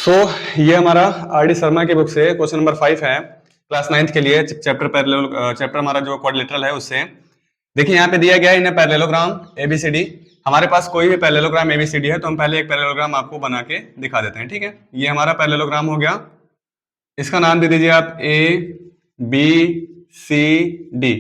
सो ये हमारा R D Sharma की बुक से क्वेश्चन नंबर 5 है, क्लास 9th के लिए, चैप्टर हमारा जो क्वाड्रिलेटरल है उससे। देखिए यहाँ पे दिया गया है इन्हें पैरेललोग्राम एबीसीडी। हमारे पास कोई भी पैरेललोग्राम एबीसीडी है तो हम पहले एक पैरेललोग्राम आपको बना के दिखा देते हैं, ठीक है। ये हमारा पैरेललोग्राम हो गया, इसका नाम दे दीजिए आप ए बी सी डी।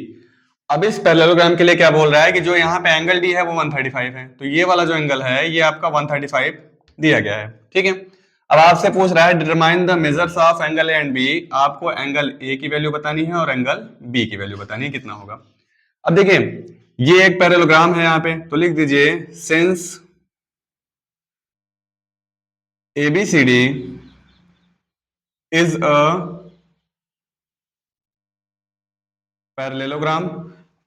अब इस पैरेललोग्राम के लिए क्या बोल रहा है कि जो यहाँ पे एंगल डी है वो 135 है, तो ये वाला जो एंगल है ये आपका 135 दिया गया है, ठीक है। अब आपसे पूछ रहा है determine the measures of angle A and B. आपको एंगल ए की वैल्यू बतानी है और एंगल बी की वैल्यू बतानी है, कितना होगा। अब देखिए ये एक पैरेललोग्राम है यहाँ पे, तो लिख दीजिए since ABCD is a parallelogram.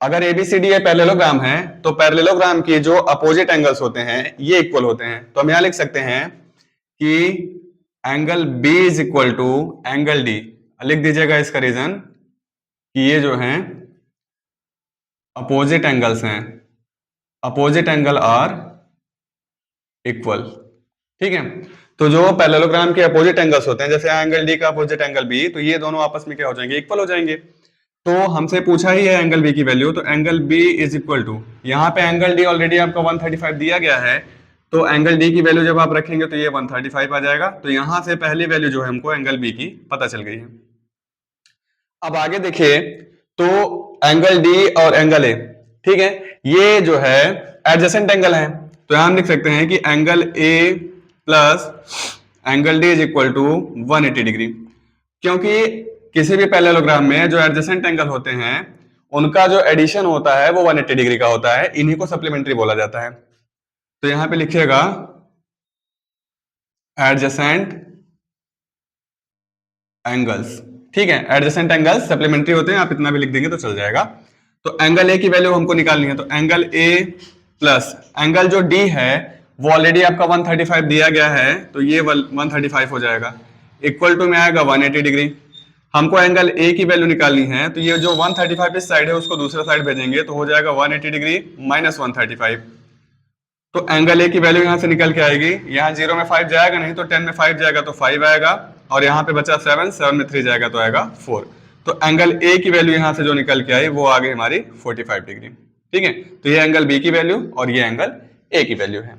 अगर एबीसीडी ये पैरेललोग्राम है तो पैरेललोग्राम के जो अपोजिट एंगल्स होते हैं ये इक्वल होते हैं, तो हम यहां लिख सकते हैं कि angle B is equal to angle D। लिख दीजिएगा इसका रीजन कि ये जो हैं अपोजिट एंगल्स हैं, अपोजिट एंगल आर इक्वल, ठीक है। तो जो पैरेललोग्राम के अपोजिट एंगल्स होते हैं, जैसे एंगल D का अपोजिट एंगल B, तो ये दोनों आपस में क्या हो जाएंगे, इक्वल हो जाएंगे। तो हमसे पूछा ही है एंगल B की वैल्यू, तो angle B is equal to, यहाँ पे एंगल D ऑलरेडी आपका 135 दिया गया है, तो एंगल D की वैल्यू जब आप रखेंगे तो ये 135 आ जाएगा। तो यहां से पहली वैल्यू जो है हमको एंगल B की पता चल गई है। अब आगे देखिए, तो एंगल D और एंगल A, ठीक है, ये जो है एडजेसेंट एंगल है, तो यहां हम लिख सकते हैं कि angle A plus angle D is equal to 180 degree. क्योंकि किसी भी पैरेललोग्राम में जो एडजेसेंट एंगल होते हैं उनका जो एडिशन होता है वो 180 डिग्री का होता है, इन्हीं को सप्लीमेंट्री बोला जाता है। तो यहां पे लिखिएगा एडजेसेंट एंगल्स, ठीक है, एडजेसेंट एंगल्स सप्लीमेंट्री होते हैं, आप इतना भी लिख देंगे तो चल जाएगा। तो एंगल ए की वैल्यू हमको निकालनी है, तो एंगल ए प्लस एंगल जो डी है वो ऑलरेडी आपका 135 दिया गया है, तो ये 135 हो जाएगा, इक्वल टू में आएगा 180 डिग्री। हमको एंगल ए की वैल्यू निकालनी है, तो ये जो 135 इस साइड है उसको दूसरा साइड भेजेंगे तो हो जाएगा 180 डिग्री माइनस 135। तो एंगल ए की वैल्यू यहां से निकल के आएगी, यहाँ 0 में 5 जाएगा नहीं, तो 10 में 5 जाएगा तो 5 आएगा, और यहाँ पे बचा 7 में 3 जाएगा तो आएगा 4। तो एंगल ए की वैल्यू यहां से जो निकल के आई वो आ गई हमारी 45 डिग्री, ठीक है। तो ये एंगल बी की वैल्यू और ये एंगल ए की वैल्यू है।